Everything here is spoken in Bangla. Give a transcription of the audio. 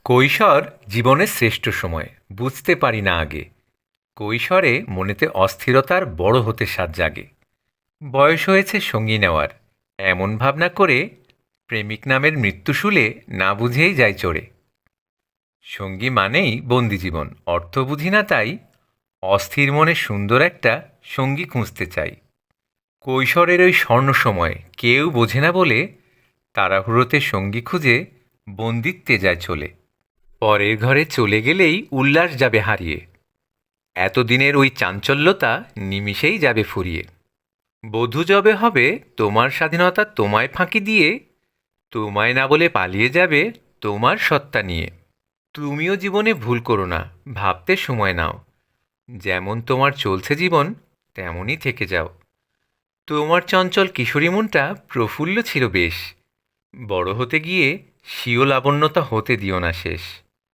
কৈশোর জীবনের শ্রেষ্ঠ সময়, বুঝতে পারি না আগে। কৈশোরে মনেতে অস্থিরতার বড় হতে সাজ জাগে। বয়স হয়েছে সঙ্গী নেওয়ার, এমন ভাবনা করে প্রেমিক নামের মৃত্যুশূলে না বুঝেই যায় চড়ে। সঙ্গী মানেই বন্দি জীবন, অর্থ বুঝি না তাই অস্থির মনে সুন্দর একটা সঙ্গী খুঁজতে চাই। কৈশোরের ওই স্বর্ণ সময় কেউ বোঝে না বলে তাড়াহুড়োতে সঙ্গী খুঁজে বন্দিত্বে যায় চলে। পরের ঘরে চলে গেলেই উল্লাস যাবে হারিয়ে, এতদিনের ওই চাঞ্চল্যতা নিমিষেই যাবে ফুরিয়ে। বধূ যবে হবে তোমার স্বাধীনতা তোমায় ফাঁকি দিয়ে, তোমায় না বলে পালিয়ে যাবে তোমার সত্তা নিয়ে। তুমিও জীবনে ভুল করো না, ভাবতে সময় নাও, যেমন তোমার চলছে জীবন তেমনই থেকে যাও। তোমার চঞ্চল কিশোরী মনটা প্রফুল্ল ছিল বেশ, বড় হতে গিয়ে স্বীয় লাবণ্যতা হতে দিও না শেষ।